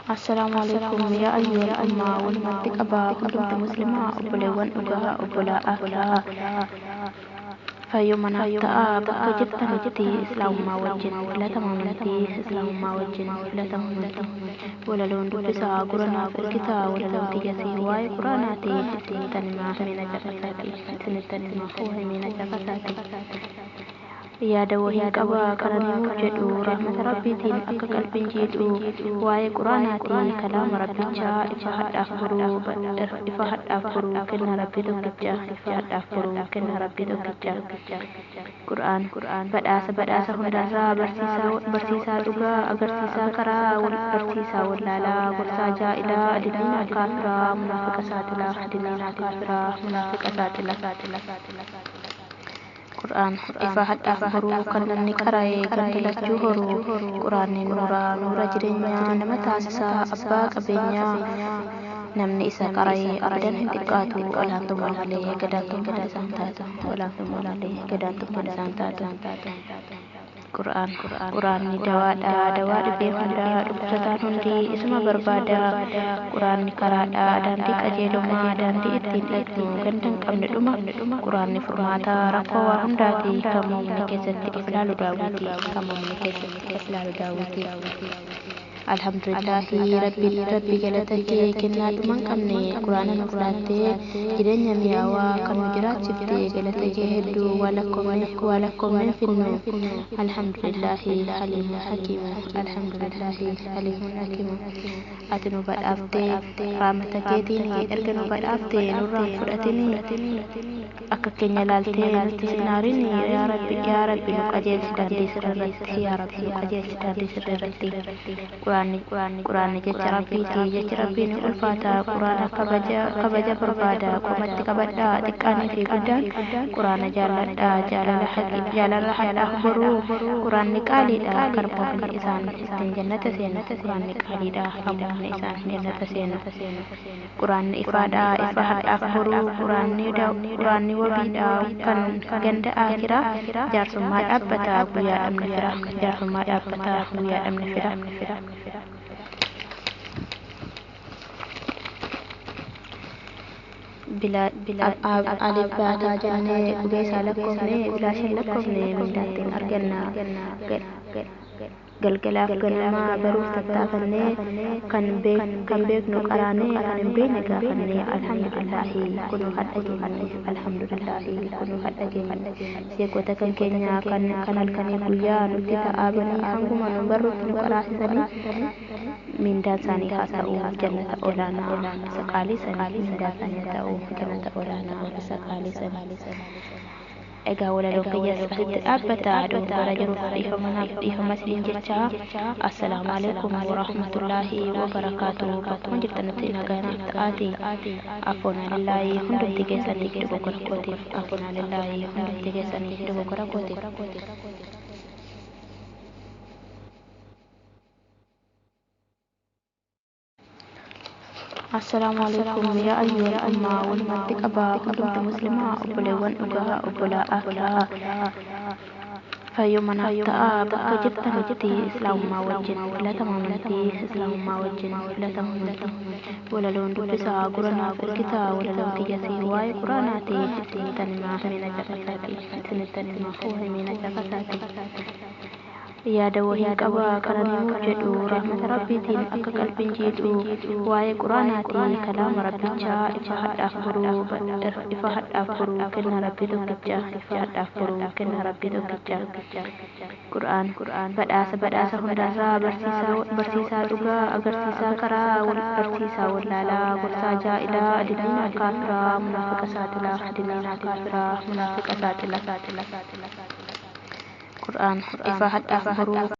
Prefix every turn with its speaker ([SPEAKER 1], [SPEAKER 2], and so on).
[SPEAKER 1] Assalamualaikum ya ayyuhal umma walummatti qabaa hundumti muslimaa obboleewwan dhugaa obbolaa akhiraa fayyumanaaf ta'a bakka jirtanitti islaamummaa wajjin filatama amantii islaamummaa wajjin filatama amantii walaloon dubbisaa guranaaf ergitaa walaloon tiyyasii waa'ee quraanaati ittinitanimaa himina caqasaati ittinitanimaa himina caqasaati yaada wahii qaba kananimuuf jedhu rahmata rabbiitiin akka qalbiin jedhu waa'ee quraanaati kalaama rabbichaa ifa hadhaaf furuu kenna rabbii tokkicha ifa hadhaaf furuu kenna rabbii tokkicha quraan badhaasa hundarraa barsiisaa dhugaa agarsiisaa karaa barsiisaa wallaalaa gorsaa jaa'ilaa adiliina kaafiraa munaafiqa saaxilaa adiliina kaafiraa munaafiqa saaxilaa Quran ifa hadhaaf furuu kan namni qara'ee gandilachuu horuu quraanni nuura jireenyaa nama taasisaa abbaa qabeenyaa namni isa qara'ee abadan hin xiqqaatu olaantummaa malee gadaantummaa isaan taatu olaantummaa malee gadaantummaa isaan taatu Quraanni dawaadha dawaa dhibee hundaa dhukkubsataan hundi isuma barbaada quraanni karaadha daandii qajeelummaa daandii ittiin dhaqnu ganda hin qabne dhuma quraanni furmaata rakkoo waa hundaati kan muumni keessatti iflaalu daawwiti alhamdulillahi rabbi galatake kennaa dhuman qabne quraana nuuf laattee jireenya miyaawaa kan nu jiraachifte galatake hedduu waa lakkoomneen finnu alhamdulillahi haliimun hakiimu alhamdulillahi haliimun hakiimu ati nu badhaaftee rahmata keetiin erga nu badhaaftee nurraan fudhatini akka keenya laaltee nutti sinaarin yaa rabbi nu qajeelchi daandii sirrirratti yaa rabbi nu qajeelchi daandii sirrirratti quraanni jecha rabbiiti jecha rabbiin ulfaata quraana kabaja barbaada qomatti qabadhaa xiqqaanii fi guddaan quraana jaalladhaa jaalala hadhaaf boruu quraanni qaaliidha kan muumni isaan ittiin jannata seenu quraanni qaaliidha kan muumni isaan jannata seenu quraanni ifaadha ifa hadhaaf boruu quraanni wabiidha kan ganda akiraa jaarsummaa dhaabbataa guyyaa dhabne fira jaarsummaa dhaabbataa guyyaa dhabne fira alif baataa jennee qubeessaa lakkoofne bilaashin lakkoofne mindaattiin arganna galgalaaf ganamaa baruuf tattaafannee kan beeknu qaraanee kan hin beekne gaafannee alhamdulillahi kunu hadha geenye alhamdulillahi kunu hadha geenye seekota kan keenya kan halkanii guyyaa nutti ta'aabanii hanguma nu barruutti nu qaraasisanii mindaan isaanii haa ta'u jannata olaanaa isa qaalii sanii mindaan isaanii haa ta'u jannata olaanaa isa qaalii sanii egaa walaloon kiyyaas asitti dhaabbata dogoggora jiruuf dhiifama siin jechaa assalaamu alaikum warahmatullaahi wabarakaatuh bakkuma jirtanitti nagaanaaf ta'aati afoonaa lillaahi hundumti keessaniif dogoggora kootiif afoonaa lillaahi hundumti keessaniif dogoggora kootiif Assalamualaikum ya ayyuhal umma walummatti qabaa hundumti muslimaa obboleewwan dhugaa obbolaa akhiraa fayyumanaaf ta'a bakka jirtanitti islaamummaa wajjin filatama amantii islaamummaa wajjin filatama amantii walaloon dubbisaa guranaaf ergitaa walaloon tiyyasii waa'ee quraanaati ittinitanimaa himina caqasaati yaada wahii qaba kananimuuf jedhu rahmata rabbiitiin akka qalbiin jedhu waa'ee quraanaati kalaama rabbichaa ifa hadhaaf furuu kenna rabbii tokkicha ifa hadhaaf furuu kenna rabbii tokkicha quraan badhaasa hundarraa barsiisaa dhugaa agarsiisaa karaa barsiisaa wallaalaa gorsaa jaa'ilaa adiliina kaafiraa munaafiqa saaxilaa adiliina kaafiraa munaafiqa saaxilaa Quran ifa hadhaaf furuu